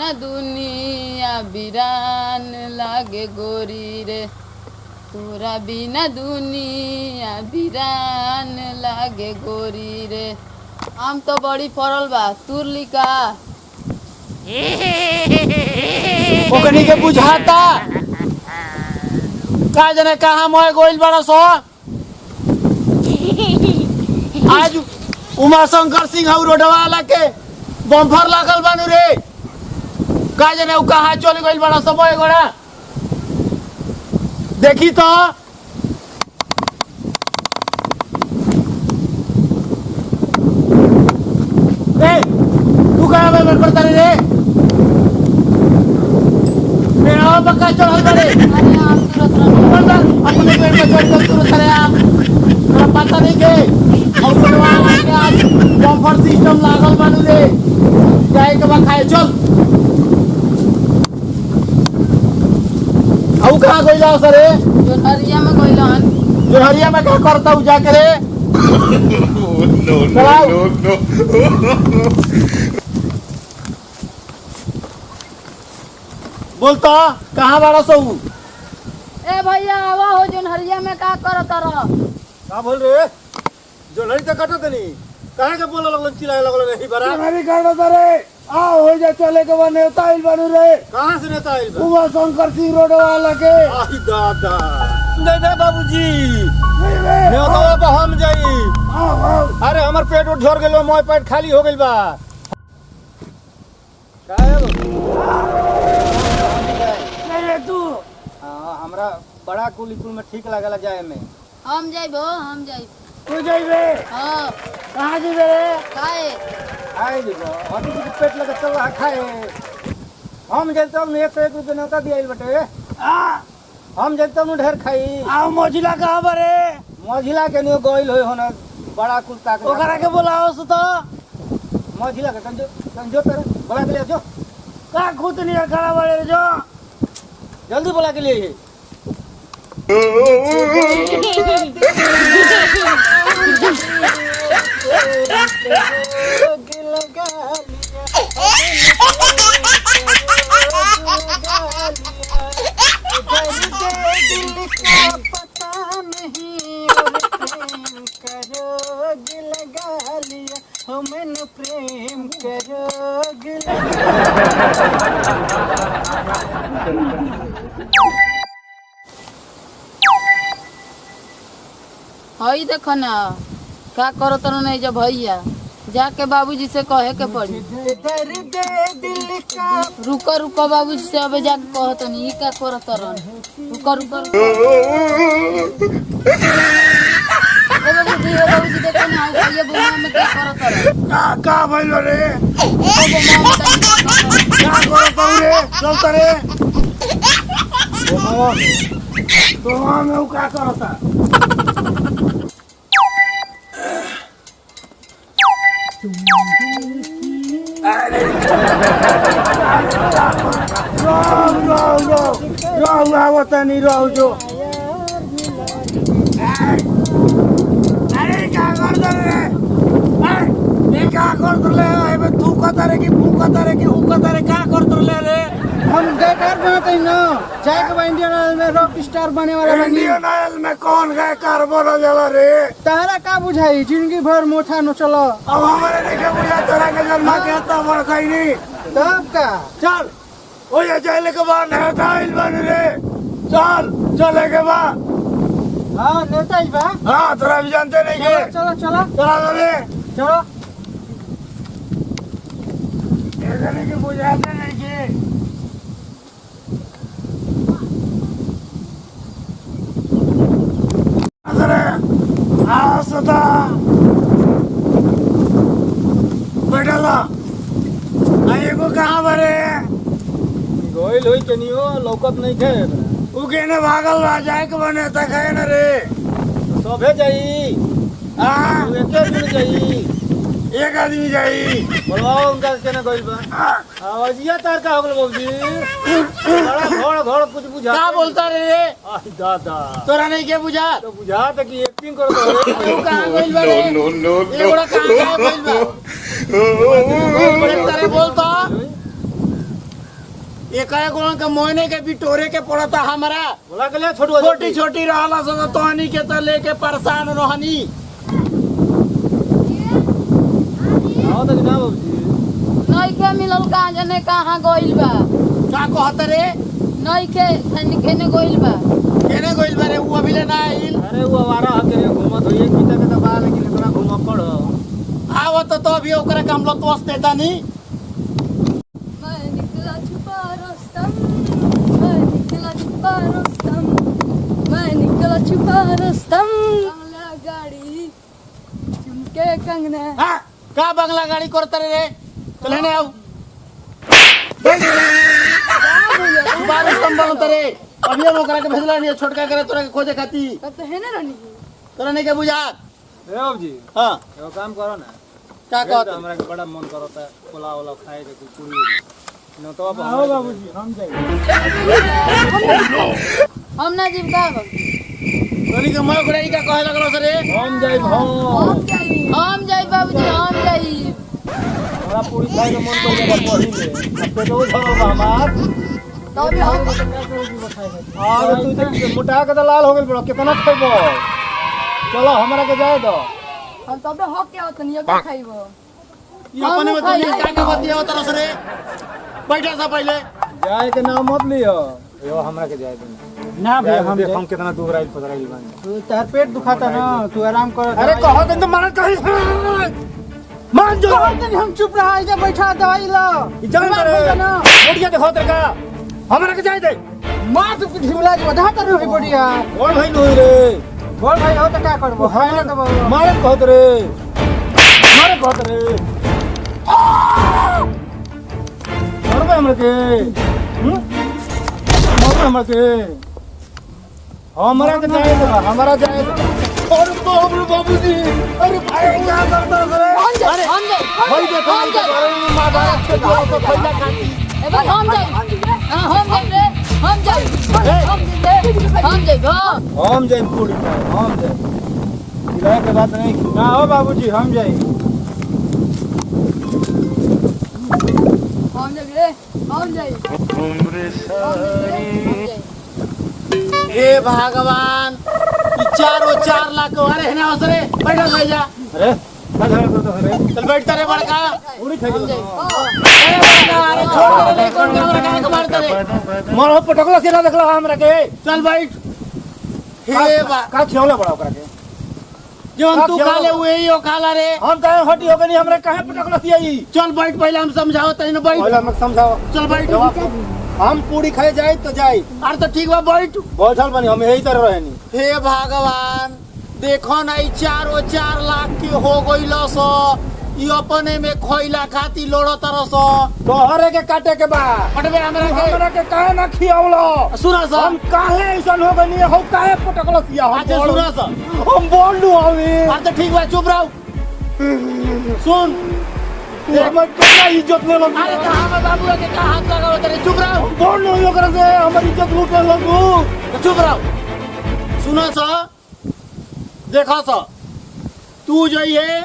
बिना दुनिया बिरान लागे गोरी रे, तोरा बिना दुनिया बिरान लागे गोरी रे। आम तो बड़ी फरल बा, तुरली का? ओकनी के बुझाता का जने कहाँ मोए गोइल बड़ा सो। आज उमा शंकर सिंह रोडवाला के बम्फर लागल बानू रे, का जने कहाँ चल गइल बड़ा सो मोए गोड़ा। देखी तो ए तू कहाँ बेर करता रे? मेरा पक्का चढ़ल बड़े। अरे आम तुरत रहा अपने पेड़ पे चढ़ कर तुरंत अरे आम तोरा पता नहीं के और रोडवाला के आज बम्फर सिस्टम लागल बानू रे, जाए के बा खाए चल। आउ कहाँ गइला सरे? जोनहरिया में गइलन। जोनहरिया में क्या करता हूँ जाके रे? बोलता कहाँ बाड़ा सो? ए भैया आवा हो, जोनहरिया में का करत रह? का बोल रे? जोनहरी तो कटत नहीं, काहे के बोल लगल चिल्लाए लगल नहीं बरा? जोनहरी करत रे, आ हो जा चले के बा नेता आइल बानू रे। कहाँ से नेता आइल बा? उमा शंकर सिंह रोडवाला के। आई दादा दे दे बाबूजी नहीं रे, नेता पे हम जाई। आओ आओ। अरे हमर पेट उठ झड़ गेल, मोय पेट खाली हो गेल बा। काहे नहीं रे तू हमरा बड़ा कुल में ठीक लागला जाए में। हम जाइबो, हम जाइब। तू जाइबे? हाँ कहाँ जाइबे रे? काहे? खाए लीजिए अभी कुछ पेट लगे चल रहा खाए। हम जलता हूँ 101 रुपये नेता दिया बटे। आ हम जलता हूँ ढेर खाई। आओ मोजिला कहाँ बा रे? मझिला के नहीं गोइल हो होना बड़ा कुत्ता के। ओकरा के बोलाओ सो तो। मझिला के कंजो तेरे बोला के ले जो। का खुद नहीं खड़ा बड़े जो। जल्दी बोला के लिए। प्रेम करो हई देख ना का करो तनो नहीं जब भैया जाके बाबूजी से कहे के पड़ी। रुको रुको बाबूजी से अबे जाके कहत नहीं का करो तरन। रुको रुको बाबूजी देखो ना भैया बुआ में क्या करो तरन। का भइल रे? क्या करो तू रे? चल रे। तो हम का करता? रहू आवता नहीं रहू जो। अरे क्या कर रे? ये क्या कर ले? एबे तू कहता रे कि तू कहता रे कि हु कहता रे का कर ले रे? हम गायकार बनते हैं ना, जाए के इंडियन आइडल में रॉक स्टार बने वाला बनी। इंडियन आइडल में कौन गायकार बन जाला रे? तारा का बुझाई जिंदगी भर मोठा न चलो। अब हमारे देखे बुझा तोरा के जन्मा के हत्ता बड़ खैनी। तब का चल ओ ये चले के बाद नेता आइल बन रे। चल चले के बाद। हाँ नेता ही बा। हाँ तोरा भी जानते नहीं के। चलो चलो चला रे चलो। ये के बुझाते नहीं के। सदा बैठला आएगो कहाँ बरे? गोइल होई के नियो लौकत नहीं थे। उ केने भागल बा? जाए के बने तक है न रे। सोभे जाई हाँ तू एके दिन जाई। एक आदमी जाई। बोलवाओ उनका केने गोइल बा। आवाजिया तार का हो गल बाबूजी। बड़ा घोड़ घोड़ कुछ बुझा। क्या बोलता रे? आई दादा तोरा नहीं के बुझा? तो बुझा त कि एक्टिंग करो तो तू कहां गोइल बा रे? ये बड़ा कहां गोइल बा? बड़े तारे बोलता एक के मोहने के बिटोरे के पड़ता हमारा बोला के ले छोटू छोटी छोटी रहला से तोहनी के तो लेके परेशान रहनी। आओ तो ना बाबूजी नइखे मिलल कहाँ जाने कहाँ गइल बा। का कहत रे? नइखे तनी केने गइल बा। केने गइल बारे उ अभी ले ना आइल। अरे वो आवारा हके रे घूमत होइए पीता के दबा लेकिन एकरा घूम पड़ आवत तो अभी ओकरा काम लो तोस देता नहीं। मैं निकला छुपा रुस्तम, मैं निकला छुपा रुस्तम, मैं निकला छुपा रुस्तम। बंगला गाड़ी झुमके कंगना। हां का बंगला गाड़ी करत रे? चले ने आओ बारिश कम बनत रे। अभी हम ओकरा के भेजला नहीं छोटका करे तोरा के खोजे खाती। तब तो है ना रानी तोरा नहीं के बुझा। ए बाबूजी हां एगो काम करो ना का कहत? हमरा के बड़ा मन करता है पुलाव वाला खाए के कुछ पूरी न तो आओ बाबूजी हम जाई हम ना जीव का बा। तोनी के मैं ओकरा का कहे लगलो से रे? हम जाई हम जाई बाबूजी हम जाई। हमरा पूरी खाए के मन कर जाता पड़ी ले अब तो झरो बा हमार तब हम और तू तो मोटा के तो लाल हो गेल बड़ो कितना खइबो चलो हमरा के जाए दो हम तब हक के तनी का खाइबो। ये अपने में तोनी का का बतिया तरह से रे? बैठा सा पहले जाए के नाम मत लियो यो हमरा के जाए दो ना भैया हम देख हम कितना दूर आइल पतराइल बानी तू तार पेट दुखाता ना तू आराम कर। अरे कहो के तो मार कहीं मान जो हम चुप रहा है बैठा दवाई लो इधर ना बढ़िया देखो तेरे का हमरा के जाए दे मार तू ढिमला के बधा कर रही बढ़िया बोल भाई लोई रे बोल भाई हो तो क्या करबो हां तो मारे कहत रे मारे कहत रे मारबे हमरा के मारबे हमरा के हमरा के जाए दे हमरा जाए दे। और बाबूजी अरे भाई क्या करता रे? अरे हम जाई भाई देखो अरे मां बाप के गांव को खैला खाती। ए भाई हम जाई। हां हम जाई रे हम जाई हम जाई हम जाए पूरी हम जाए किराए के बात नहीं ना हो बाबूजी हम जाए हम जाई रे हम जाई। हे भगवान ई 4 लाख अरे है ना असरे बैठा भाई जा। अरे ना झगड़ा करतो रे चल बैठता रे बड़का। पूरी खाई अरे बड़का अरे छोड़ दे ले कौन कैमरा काहे के मारता रे? मारो पटकला से ना देखला हमरा के चल बैठ। हे बा का खियौला बड़ा ओकरा के जो तू खा ले वही हो खाला रे। हम काहे हटी हो गनी हमरा काहे पटकला सियाई चल बैठ पहले हम समझाओ तई न बैठ। पहले मत समझाओ चल बैठ। हम पूरी खाए जाए तो जाए अरे तो ठीक बा बैठ। बैठल बनी हम यही तरह रहनी हे भगवान देखो ना ई 4 लाख की हो गइल सो ई अपने में खोइला खाती लोड़ो तरस तोहरे के काटे के बा पटबे हमरा के काहे ना खियौला सुना सा हम काहे ऐसन हो गनी हो काहे पटकला सिया हम अच्छा सुना सा हम बोल दू हमी अरे तो ठीक बा चुप रहो। सुन हमर केना इज्जत ले लो अरे तो हम बाबू के का हाथ लगाओ तेरे चुप रहो। बोल लो ओकरा से हमर इज्जत लूटे लगू तो चुप रहो। सुना सा देखा सा तू जो है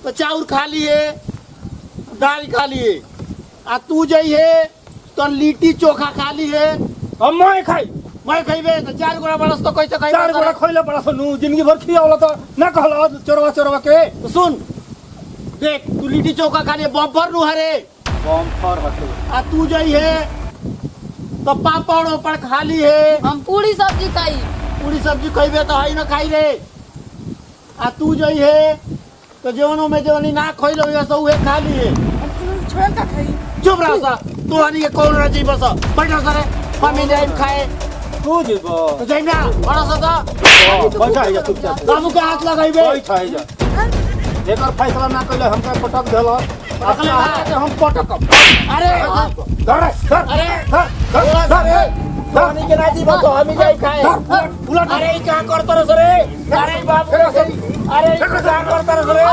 तो चाउर खा लिए दाल खा लिए आ तू जो है तो लिट्टी चोखा खा लिए हम मैं खाई मैं खइबे तो 4 गोड़ा बरस तो कैसे खइबे? 4 गोड़ा खइले बड़ा सनु जिंदगी भर खियावला तो ना कहला चोरवा के तो सुन देख तू लिट्टी चोखा खा लिए बम्पर नु हरे बम फर हटे आ तू जो है तो पापड़ ओपड़ खा लिए हम पूरी सब्जी खाई। पूरी सब्जी खइबे तो हई ना खाई रे आ तू जो है तो जवनों में जवनी ना खइलो ये सब उहे खा लिए। छोड़ का खाई। चुप रहो सा तू हनी के कौन रजी बस बैठो सरे मम्मी जाई खाए तू जेबो तो जाई ना बड़ा सा था बैठा जा चुपचाप बाबू के हाथ लगाइबे बैठा जा एकर फैसला ना कइले हमका पटक देला अगले बार हम पटक अरे अरे हनी के राजी बस हमी जाई खाए उलट अरे ई का करत रस रे अरे बाप रे अरे ई का करत रस रे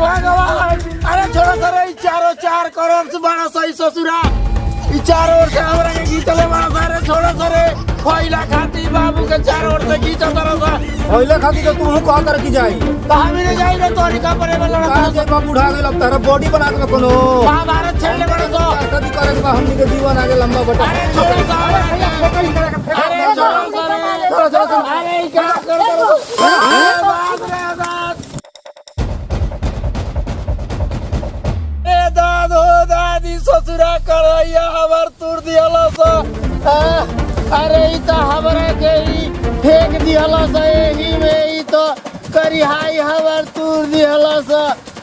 भगवान अरे छोड़ो सरे ई 4 करोड़ से बड़ा सही ससुरा ई 4 ओर से हमरा के गीतले बड़ा सारे छोड़ो सरे खोइला खाती बाबू के चार ओर से खींचा तरह सा पहले खातिर तो तू कह कर की जाई कहाँ भी नहीं जाई रे तोरी का परे वाला कहां से बाबू उठा के लगता है बॉडी बना के कोनो महाभारत छेड़ले बड़े सो शादी करे के हमनी के जीवन आगे लंबा बटा अरे छोड़ो सा अरे छोड़ो सा चलो अरे क्या करो बाप रे बाप ए दादो दादी ससुरा करैया हमर तुर दिहला सा अरे ई तो हमरा के ई फेंक दिहला सा एही में ई तो करिहाई हमर तुर दिहला सा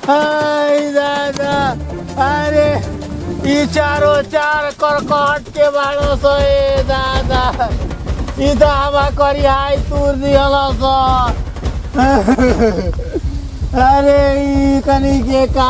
हाय दादा अरे ई चारो चार करकट के बाड़ो सा ए दादा ई तो हमा करिहाई तुर दिहला सा अरे ई कनी के का